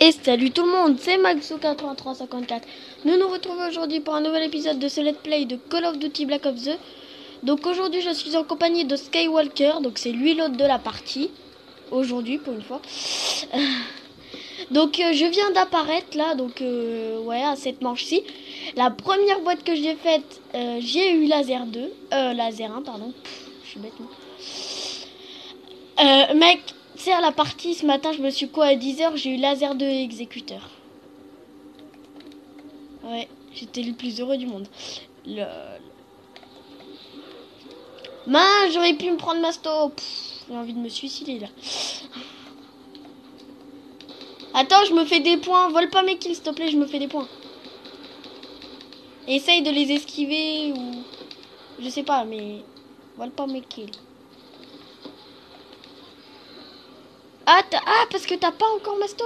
Et salut tout le monde, c'est Maxo8354. Nous nous retrouvons aujourd'hui pour un nouvel épisode de ce let's play de Call of Duty Black Ops 2. Donc aujourd'hui je suis en compagnie de Skywalker, donc c'est lui l'hôte de la partie. Aujourd'hui pour une fois. Donc je viens d'apparaître là, donc ouais, à cette manche-ci. La première boîte que j'ai faite, j'ai eu laser 2, laser 1 pardon. Je suis bête moi. Mec, tu sais à la partie ce matin je me suis quoi à 10h, j'ai eu laser 2 et exécuteur. Ouais, j'étais le plus heureux du monde. Lol. Mince, j'aurais pu me prendre Masto. J'ai envie de me suicider là. Attends, je me fais des points. Vole pas mes kills, s'il te plaît, je me fais des points. Essaye de les esquiver ou... Je sais pas, mais... Vole pas mes kills. Ah, parce que t'as pas encore Masto.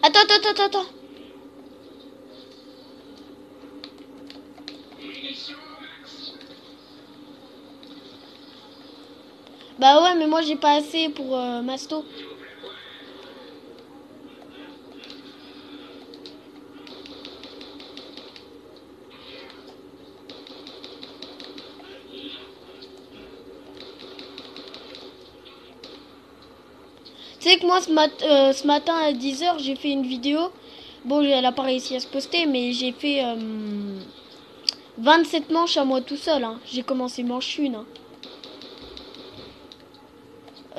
Attends. Bah ouais, mais moi j'ai pas assez pour Masto. Tu sais que moi ce matin à 10h j'ai fait une vidéo. Bon, elle a pas réussi à se poster, mais j'ai fait 27 manches à moi tout seul. Hein. J'ai commencé manche 1. Hein.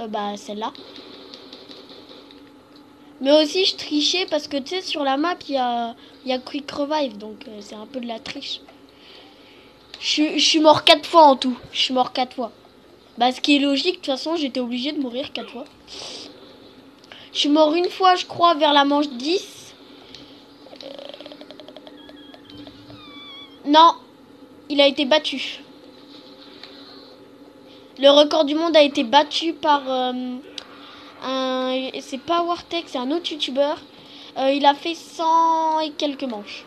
Bah celle-là. Mais aussi je trichais parce que tu sais sur la map il y a Quick Revive, donc c'est un peu de la triche. Je suis mort 4 fois en tout. Je suis mort 4 fois. Bah ce qui est logique, de toute façon j'étais obligé de mourir 4 fois. Je suis mort une fois je crois vers la manche 10. Non, il a été battu. Le record du monde a été battu par c'est pas Wartech, c'est un autre youtubeur. Il a fait 100 et quelques manches.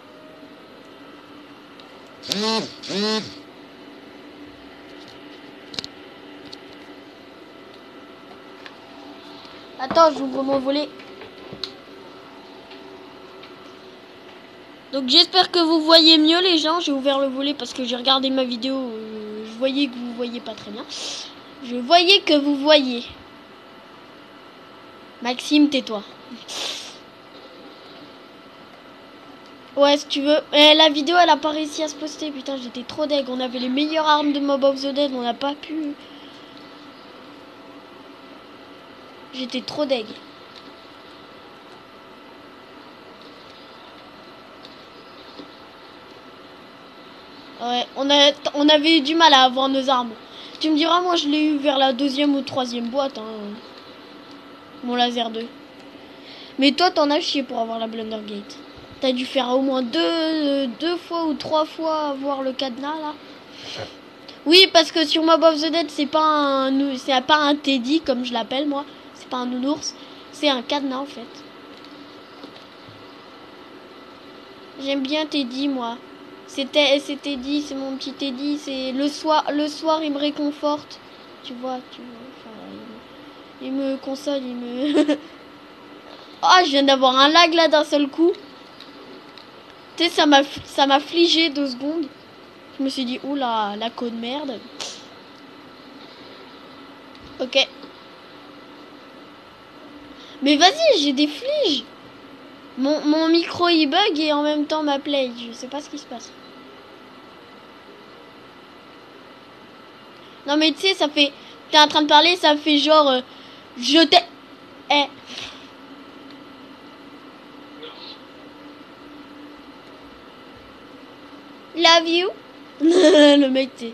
Attends, j'ouvre mon volet. Donc j'espère que vous voyez mieux les gens. J'ai ouvert le volet parce que j'ai regardé ma vidéo. Je voyais que vous voyez pas très bien. Je voyais que vous voyez. Maxime, tais-toi. Ouais, si tu veux. La vidéo, elle a pas réussi à se poster. Putain, j'étais trop deg. On avait les meilleures armes de Mob of the Dead. On n'a pas pu. J'étais trop deg. Ouais, on avait eu du mal à avoir nos armes. Tu me diras, moi je l'ai eu vers la 2e ou 3e boîte. Hein. Mon laser 2. Mais toi, t'en as chié pour avoir la Blundergate. T'as dû faire au moins deux fois ou 3 fois avoir le cadenas là. Oui, parce que sur Mob of the Dead, c'est pas un Teddy comme je l'appelle moi. C'est pas un nounours. C'est un cadenas en fait. J'aime bien Teddy moi. C'est Teddy, c'est mon petit Teddy. C'est le soir, il me réconforte. Tu vois. Enfin, il me console, il me. Oh, je viens d'avoir un lag là d'un seul coup. Tu sais, ça m'a fligé 2 secondes. Je me suis dit, oula, la code merde. Ok. Mais vas-y, j'ai des fliges. Mon micro il bug et en même temps ma play. Je sais pas ce qui se passe. Non mais tu sais, ça fait... T'es en train de parler, ça fait genre... je t'ai... Eh. Love you. Le mec, t'es...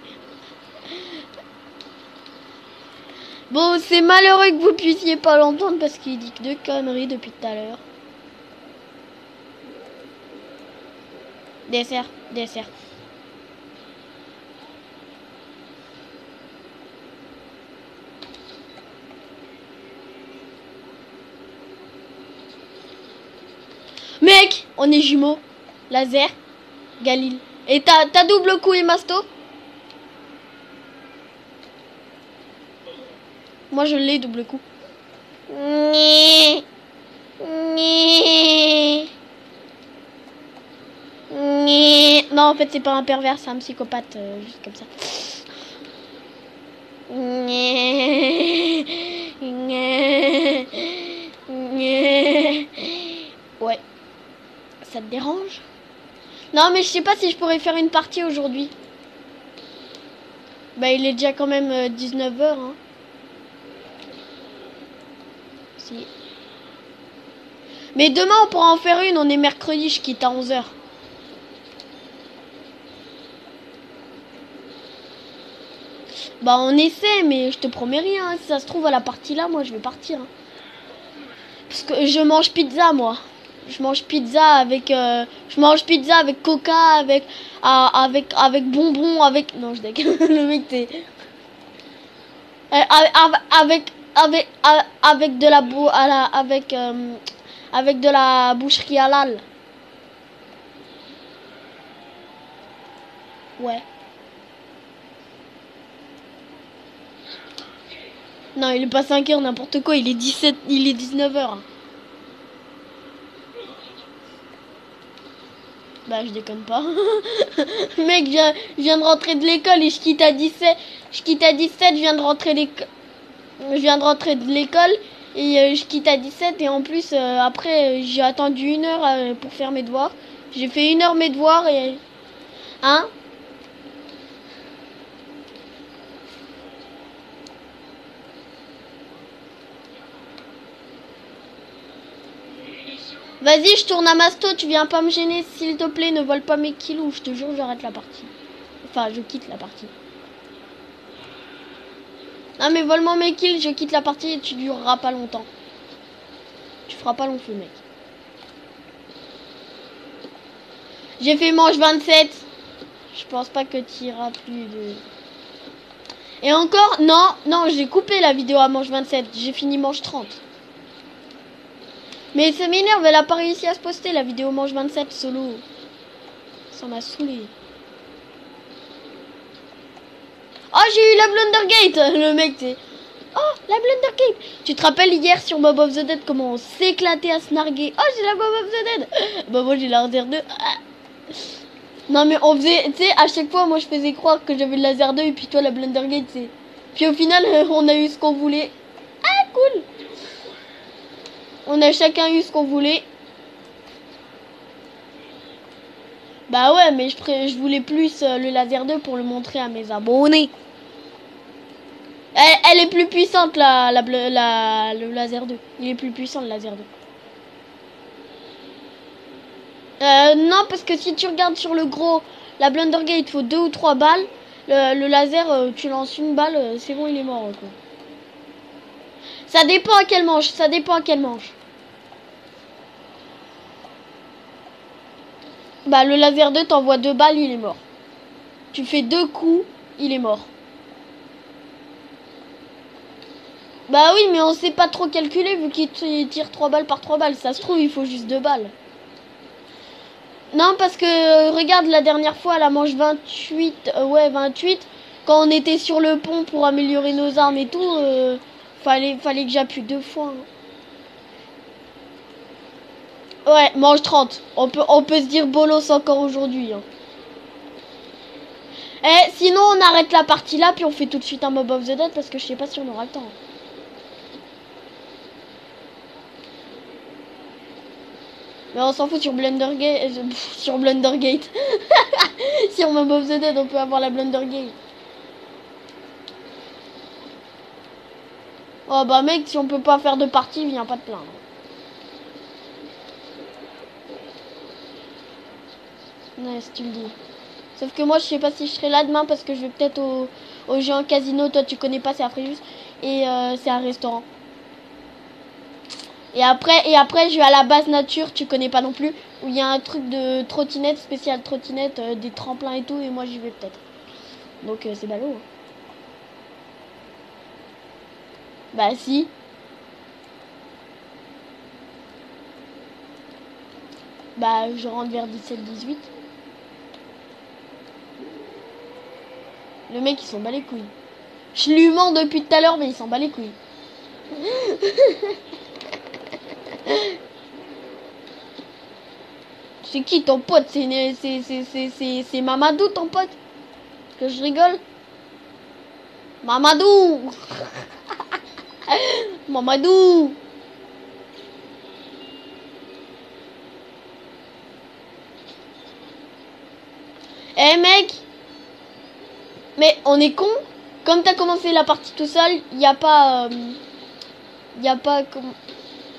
Bon, c'est malheureux que vous puissiez pas l'entendre parce qu'il dit que de conneries depuis tout à l'heure. Dessert. Mec, on est jumeaux. Laser, Galil. Et t'as double coup et Masto. Moi je l'ai double coup. Non, en fait, c'est pas un pervers, c'est un psychopathe, juste comme ça. Ouais. Ça te dérange? Non, mais je sais pas si je pourrais faire une partie aujourd'hui. Bah, il est déjà quand même 19 h. Hein. Si. Mais demain, on pourra en faire une. On est mercredi, je quitte à 11 h. Bah, on essaie, mais je te promets rien. Hein. Si ça se trouve, à la partie là, moi, je vais partir. Hein. Parce que je mange pizza, moi. Je mange pizza avec coca, avec bonbons, avec... Non, je déconne. Le mec, t'es... Avec de la avec de la boucherie halal. Ouais. Non, il est pas 5 h, n'importe quoi, il est 19 h. Bah, je déconne pas. Mec, je viens de rentrer de l'école et je quitte à 17. Je viens de rentrer de l'école et je quitte à 17 et en plus après j'ai attendu 1 heure pour faire mes devoirs. J'ai fait 1 heure mes devoirs et hein. Vas-y, je tourne à Masto, tu viens pas me gêner s'il te plaît, ne vole pas mes kills ou je te jure j'arrête la partie. Enfin, je quitte la partie. Non mais vole-moi mes kills, je quitte la partie et tu dureras pas longtemps. Tu feras pas long feu, mec. J'ai fait manche 27. Je pense pas que tu iras plus de... Et encore, non, j'ai coupé la vidéo à manche 27. J'ai fini manche 30. Mais ça m'énerve, elle a pas réussi à se poster la vidéo manche 27 solo. Ça m'a saoulé. Oh, j'ai eu la Blundergate. Le mec, c'est... Oh, la Blundergate. Tu te rappelles hier sur Mob of the Dead comment on s'éclatait à se narguer. Oh, j'ai la Mob of the Dead. Bah moi j'ai la laser 2. Non mais on faisait, tu sais, à chaque fois moi je faisais croire que j'avais le laser 2 et puis toi la Blundergate, c'est... Puis au final on a eu ce qu'on voulait. Ah cool. On a chacun eu ce qu'on voulait. Bah ouais, mais je voulais plus le laser 2 pour le montrer à mes abonnés. Elle est plus puissante le laser 2. Il est plus puissant le laser 2. Non, parce que si tu regardes sur le gros, la Blundergate, il faut 2 ou 3 balles. Le laser, tu lances une balle, c'est bon, il est mort. Quoi. Ça dépend à quelle manche. Bah, le laser 2, t'envoies 2 balles, il est mort. Tu fais 2 coups, il est mort. Bah oui, mais on sait pas trop calculer vu qu'il tire 3 balles par 3 balles. Ça se trouve, il faut juste 2 balles. Non, parce que regarde la dernière fois, à la manche 28, 28, quand on était sur le pont pour améliorer nos armes et tout, fallait que j'appuie 2 fois. Hein. Ouais, manche 30. On peut se dire bolos encore aujourd'hui. Hein. Sinon on arrête la partie là, puis on fait tout de suite un Mob of the Dead parce que je sais pas si on aura le temps. Mais on s'en fout sur Blundergate. Sur Blundergate. Si on Mob of the Dead, on peut avoir la Blundergate. Oh bah mec, si on peut pas faire de partie, viens pas te plaindre. Ouais, si tu le dis. Sauf que moi, je sais pas si je serai là demain parce que je vais peut-être au géant casino. Toi, tu connais pas, c'est à Fréjus. Et c'est un restaurant. Et après, je vais à la base nature, tu connais pas non plus. Où il y a un truc de trottinette, spécial trottinette, des tremplins et tout. Et moi, j'y vais peut-être. Donc, c'est ballot. Hein. Bah, si. Bah, je rentre vers 17-18. Le mec, ils sont bat les couilles. Je lui mens depuis tout à l'heure, mais il s'en bat les couilles. C'est qui ton pote? C'est Mamadou ton pote? Que je rigole? Mamadou. Mamadou. Eh mec. Mais on est con. Comme t'as commencé la partie tout seul, y a pas comme...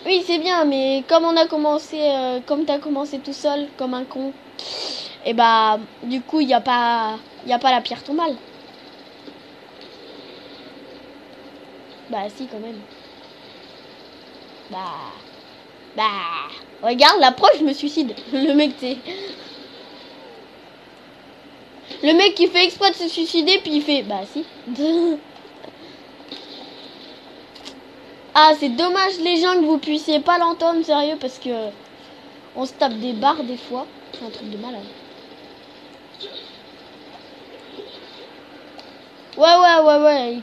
Oui, c'est bien, mais comme on a commencé, comme t'as commencé tout seul, comme un con, et bah, du coup, y a pas la pierre tombale. Bah, si, quand même. Bah, regarde, la preuve, je me suicide. Le mec, t'es... Le mec qui fait exprès de se suicider, puis il fait, bah, si. Ah, c'est dommage les gens que vous puissiez pas l'entendre, sérieux, parce que on se tape des barres des fois. C'est un truc de malade. Ouais.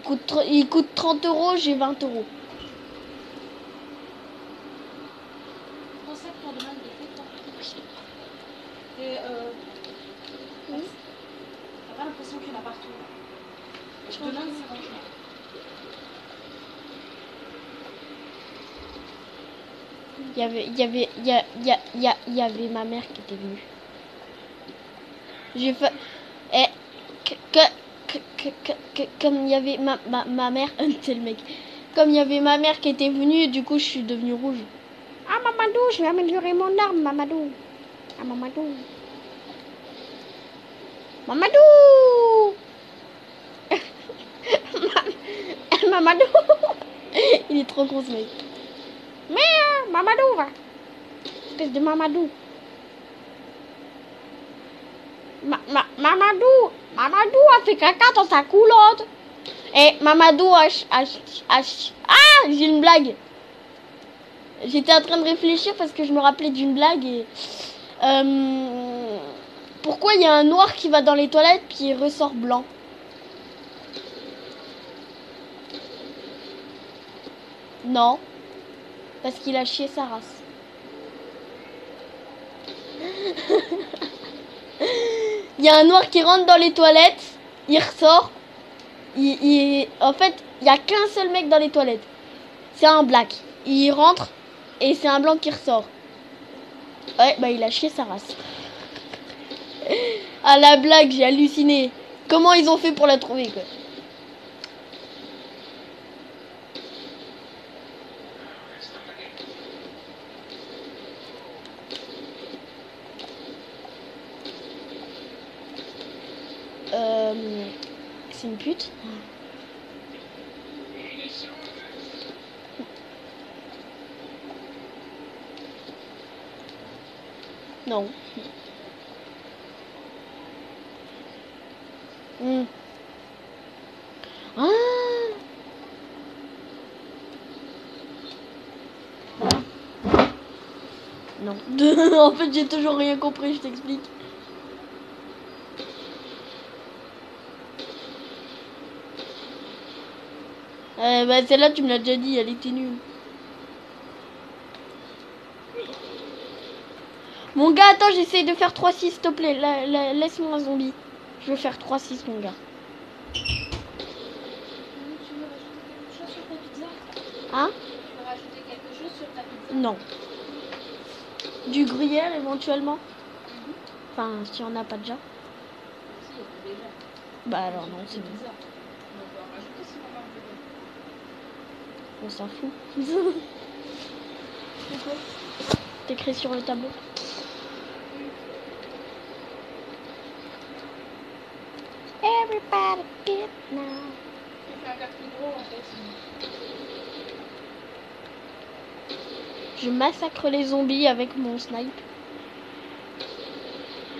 Il coûte 30 €, j'ai 20 €. T'as pas l'impression qu'il y en a partout. Demain, c'est franchement. Il y avait ma mère qui était venue. J'ai fait... Comme il y avait ma mère... C'est le mec. Comme il y avait ma mère qui était venue, du coup, je suis devenue rouge. Ah, Mamadou, je vais améliorer mon arme, Mamadou. Ah, Mamadou. Mamadou. Mamadou. Il est trop con, ce mec. Mais Mamadou, va. Espèce de Mamadou. Mamadou a fait caca dans sa coulotte. Et Mamadou ah, j'ai une blague. J'étais en train de réfléchir parce que je me rappelais d'une blague et pourquoi il y a un noir qui va dans les toilettes puis il ressort blanc? Non, parce qu'il a chié sa race. Il y a un noir qui rentre dans les toilettes, il ressort. En fait, il n'y a qu'un seul mec dans les toilettes. C'est un black. Il rentre et c'est un blanc qui ressort. Ouais, bah il a chié sa race. Ah la blague, j'ai halluciné. Comment ils ont fait pour la trouver quoi? C'est une pute. Non. Ah. Non. En fait, j'ai toujours rien compris, je t'explique. Bah celle-là, tu me l'as déjà dit, elle était nulle. Mon gars, attends, j'essaye de faire 3-6, s'il te plaît. Laisse-moi un zombie. Je veux faire 3-6, mon gars. Tu veux rajouter quelque chose sur ta pizza? Hein? Tu veux rajouter quelque chose sur ta pizza? Non. Du gruyère, éventuellement. Enfin, si on n'a pas déjà. Si, il y a déjà. Bah alors non, c'est bon. Pizza. On peut en rajouter si on en veut. On s'en fout. Pourquoi? T'écris sur le tableau. Everybody get now. J'ai fait un carte plus gros en fait. Je massacre les zombies avec mon snipe.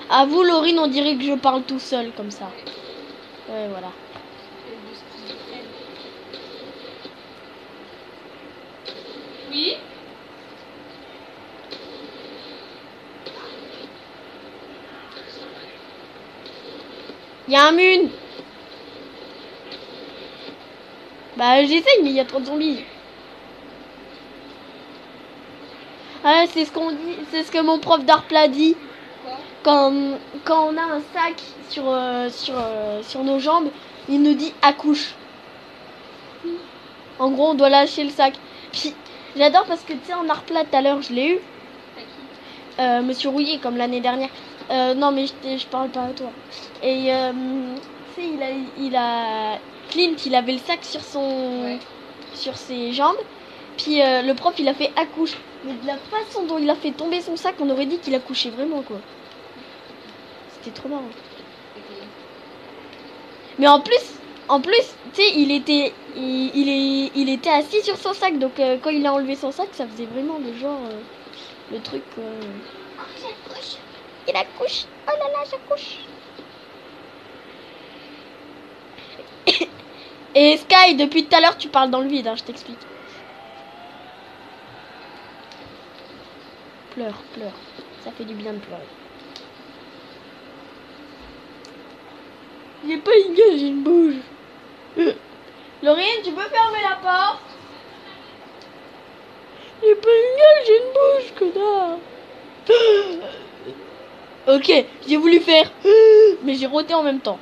À vous, Laurine, on dirait que je parle tout seul comme ça. Ouais, voilà. Oui? Il y a un mun. Bah j'essaye mais il y a trop de zombies. Ah, c'est ce qu'on dit, c'est ce que mon prof d'art plat dit. Quoi? Quand on a un sac sur nos jambes, il nous dit accouche. En gros, on doit lâcher le sac. Puis j'adore parce que tu sais, en art plat tout à l'heure, je l'ai eu. T'as qui? Monsieur Rouillet, comme l'année dernière. Non, mais je parle pas à toi. Et tu sais, Clint, il avait le sac sur ses jambes. Puis le prof, il a fait accouche. Mais de la façon dont il a fait tomber son sac, on aurait dit qu'il a couché vraiment, quoi. C'était trop marrant. Ok. Mais en plus, tu sais, il était assis sur son sac. Donc quand il a enlevé son sac, ça faisait vraiment le genre, le truc. Oh, j'accouche. Il accouche. Oh là là, j'accouche. Et Sky, depuis tout à l'heure, tu parles dans le vide, hein, je t'explique. Pleure, pleure. Ça fait du bien de pleurer. J'ai pas une gueule, j'ai une bouche. Laurine, tu peux fermer la porte? J'ai pas une gueule, j'ai une bouche, connard. Ok, j'ai voulu faire, mais j'ai roté en même temps.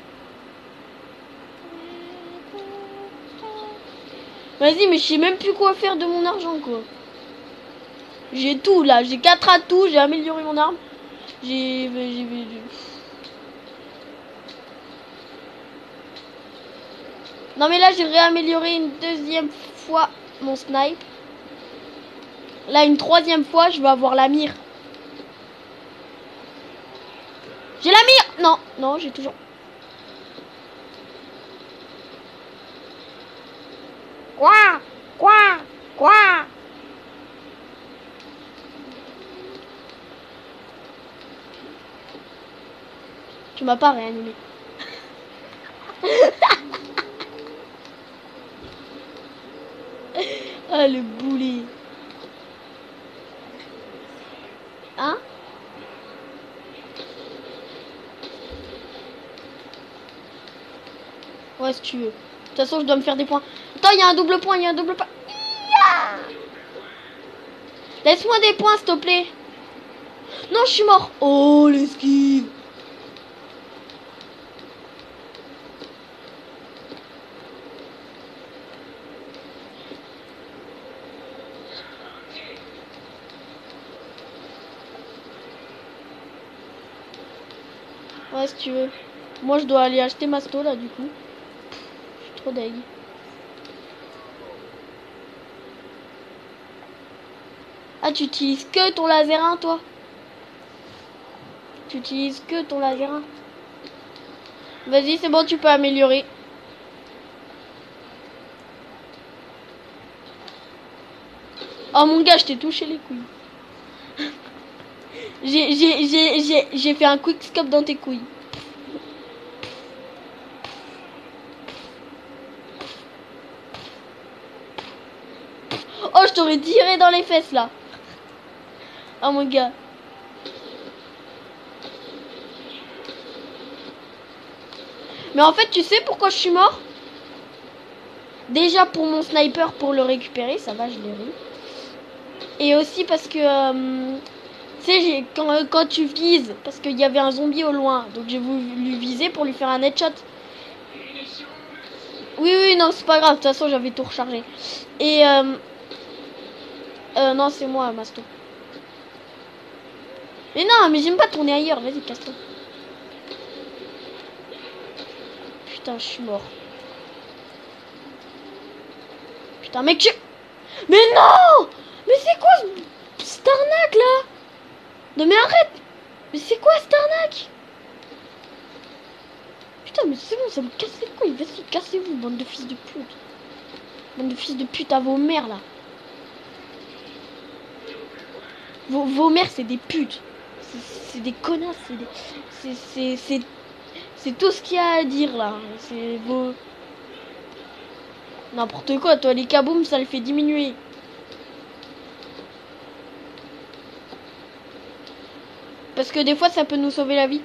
Vas-y, mais je sais même plus quoi faire de mon argent, quoi. J'ai tout, là. J'ai 4 atouts, j'ai amélioré mon arme. Non, mais là, j'ai réamélioré une deuxième fois mon snipe. Là, une troisième fois, je vais avoir la mire. J'ai la mire! Non, non, j'ai toujours... Quoi? Quoi? Quoi? Tu m'as pas réanimé. Ah, le boulet. Hein? Ouais, si tu veux. De toute façon, je dois me faire des points. Attends, il y a un double point, il y a un double point. Laisse-moi des points, s'il te plaît. Non, je suis mort. Oh, l'esquive. Ouais, si tu veux. Moi, je dois aller acheter Masto, là, du coup. Je suis trop deg. Ah, tu utilises que ton laser 1, toi? Tu utilises que ton laser 1. Vas-y, c'est bon, tu peux améliorer. Oh, mon gars, je t'ai touché les couilles. J'ai fait un quick scope dans tes couilles. Oh, je t'aurais tiré dans les fesses, là. Oh, mon gars. Mais en fait, tu sais pourquoi je suis mort? Déjà pour mon sniper, pour le récupérer, ça va, je l'ai eu. Et aussi parce que, tu sais, quand tu vises, parce qu'il y avait un zombie au loin, donc j'ai voulu viser pour lui faire un headshot. Oui, oui, non, c'est pas grave, de toute façon, j'avais tout rechargé. Et, non, c'est moi, Masto. Mais non, mais j'aime pas tourner ailleurs, vas-y, casse-toi. Putain, je suis mort. Putain, mec, Mais non! Mais c'est quoi cette arnaque, là? Non, mais arrête! Mais c'est quoi cette arnaque? Putain, mais c'est bon, ça me casse les couilles. Vas-y, cassez-vous, bande de fils de pute. Bande de fils de pute à vos mères, là. Vos mères, c'est des putes. C'est des connasses. C'est tout ce qu'il y a à dire, là. C'est vos... N'importe quoi, toi, les kaboom, ça le fait diminuer. Parce que des fois, ça peut nous sauver la vie.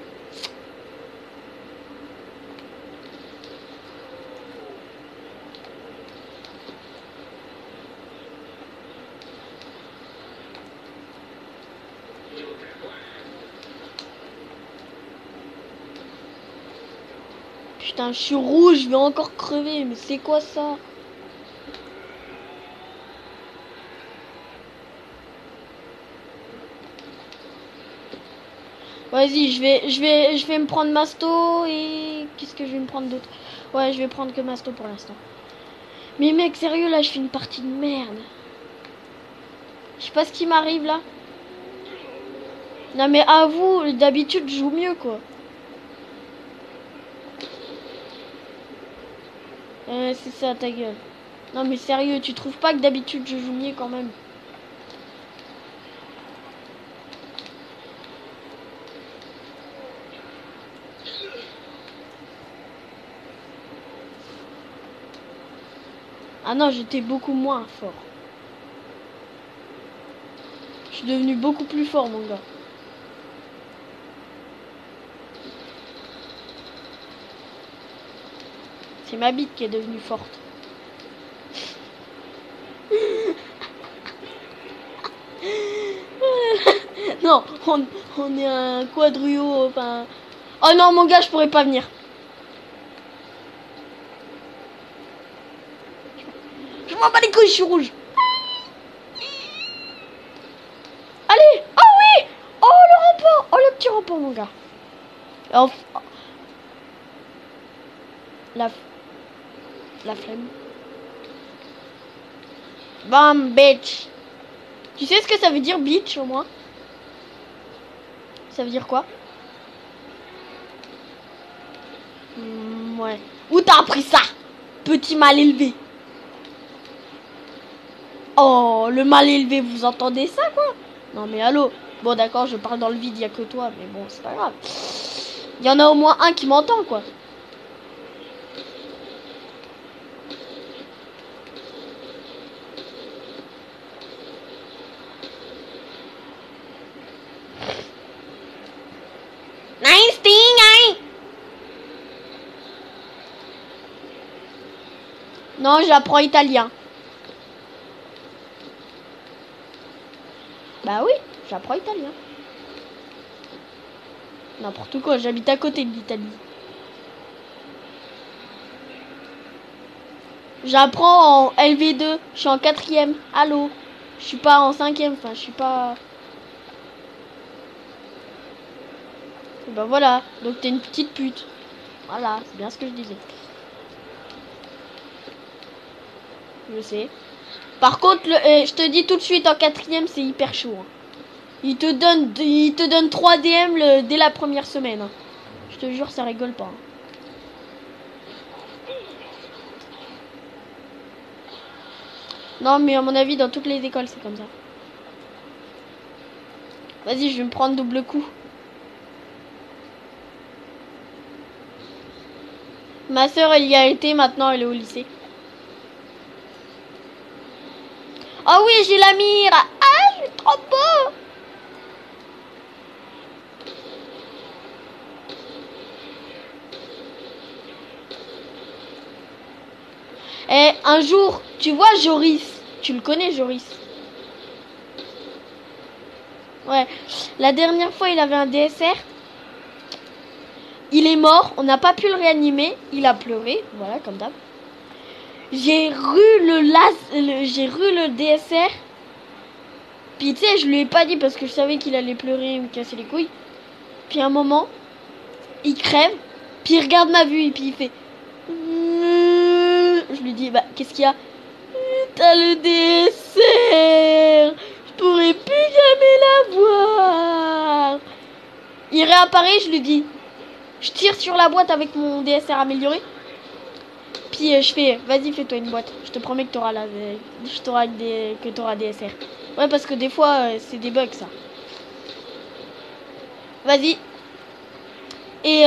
Putain, je suis rouge, je vais encore crever. Mais c'est quoi ça? Vas-y, je vais me prendre Masto et qu'est-ce que je vais me prendre d'autre? Ouais, je vais prendre que Masto pour l'instant. Mais mec, sérieux là, je fais une partie de merde. Je sais pas ce qui m'arrive là. Non mais avoue, d'habitude je joue mieux quoi. C'est ça ta gueule. Non mais sérieux, tu trouves pas que d'habitude je joue mieux quand même? Ah non, j'étais beaucoup moins fort. Je suis devenu beaucoup plus fort mon gars. C'est ma bite qui est devenue forte. Non, on est un quadruo, enfin... Oh non mon gars, je pourrais pas venir. Je m'en bats les couilles, je suis rouge. Allez. Oh oui. Oh le rempart. Oh le petit rempart mon gars. Oh, la flemme. Bam bitch. Tu sais ce que ça veut dire bitch au moins? Ça veut dire quoi? Ouais. Où t'as appris ça? Petit mal élevé. Oh, le mal élevé, vous entendez ça quoi? Non mais allô. Bon d'accord, je parle dans le vide, il y a que toi, mais bon, c'est pas grave. Il y en a au moins un qui m'entend quoi. Nice thing, hein? Non, j'apprends italien. Bah oui, j'apprends italien. N'importe quoi, j'habite à côté de l'Italie. J'apprends en LV2, je suis en 4e. Allô? Je suis pas en 5e, enfin je suis pas... Et ben voilà, donc t'es une petite pute. Voilà, c'est bien ce que je disais. Je sais. Par contre, je te dis tout de suite, en 4e, c'est hyper chaud. Hein. Il te donne 3 DM dès la première semaine. Hein. Je te jure, ça rigole pas. Hein. Non, mais à mon avis, dans toutes les écoles, c'est comme ça. Vas-y, je vais me prendre double coup. Ma soeur, elle y a été, maintenant elle est au lycée. Oh oui, j'ai la mire. Ah, je suis trop beau. Et un jour, tu vois Joris. Tu le connais, Joris? Ouais. La dernière fois, il avait un DSR. Il est mort. On n'a pas pu le réanimer. Il a pleuré. Voilà, comme d'hab. J'ai rue le DSR. Puis tu sais, je lui ai pas dit parce que je savais qu'il allait pleurer et me casser les couilles. Puis à un moment, il crève. Puis il regarde ma vue et puis il fait... Je lui dis, bah, qu'est-ce qu'il y a? T'as le DSR. Je pourrais plus jamais l'avoir. Il réapparaît, je lui dis... Je tire sur la boîte avec mon DSR amélioré. Puis je fais, vas-y, fais-toi une boîte. Je te promets que t'auras DSR. Ouais, parce que des fois, c'est des bugs, ça. Vas-y. Et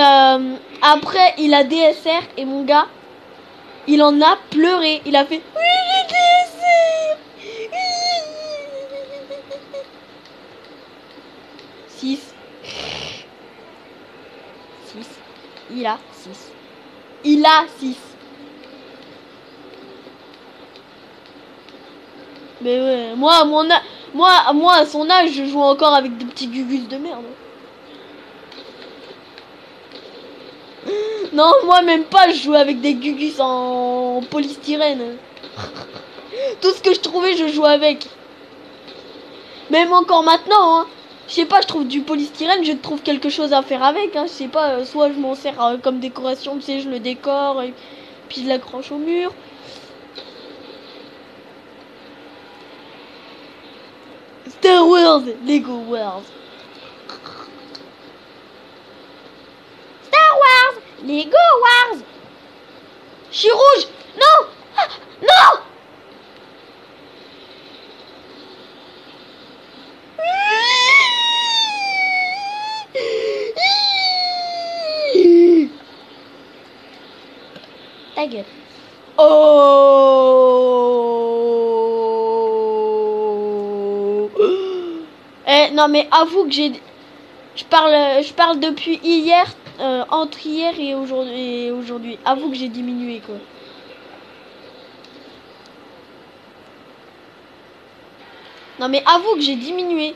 après, il a DSR et mon gars, il en a pleuré. Il a fait, oui, j'ai DSR. 6. Il a 6. Il a 6. Mais ouais, moi, à son âge, je joue encore avec des petits gugus de merde. Non, moi même pas, je jouais avec des gugus en polystyrène. Tout ce que je trouvais, je jouais avec. Même encore maintenant, hein. Je sais pas, je trouve du polystyrène, je trouve quelque chose à faire avec, hein. Je sais pas, soit je m'en sers comme décoration, tu sais, je le décore, et puis je l'accroche au mur. Star Wars, Lego Wars. Star Wars, Lego Wars. Je suis rouge. Non, ah, non. Ta gueule. Oh. Non mais avoue que je parle depuis hier, entre hier et aujourd'hui. Avoue que j'ai diminué quoi. Non mais avoue que j'ai diminué.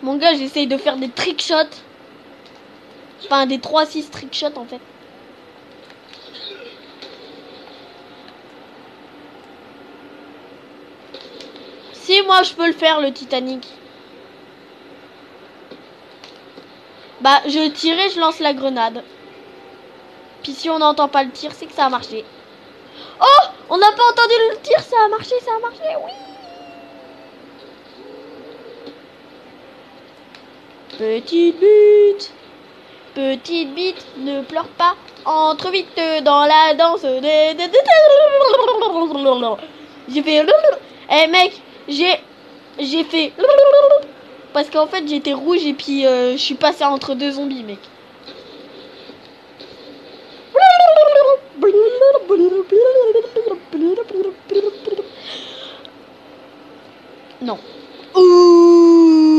Mon gars, j'essaye de faire des trick shots. Enfin, des 3-6 trick shots en fait. Si, moi je peux le faire, le Titanic. Bah, je tire et je lance la grenade. Puis si on n'entend pas le tir, c'est que ça a marché. Oh, on n'a pas entendu le tir, ça a marché, oui. Petite bite, ne pleure pas, entre vite dans la danse. J'ai fait... Eh mec, j'ai fait... Parce qu'en fait j'étais rouge et puis je suis passé entre deux zombies, mec. Non. Ouh,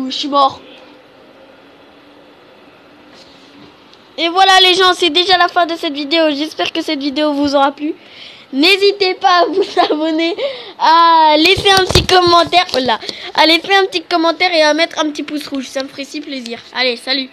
je suis mort. Et voilà les gens, c'est déjà la fin de cette vidéo. J'espère que cette vidéo vous aura plu. N'hésitez pas à vous abonner, à laisser un petit commentaire. Voilà, à laisser un petit commentaire et à mettre un petit pouce rouge. Ça me ferait si plaisir. Allez, salut.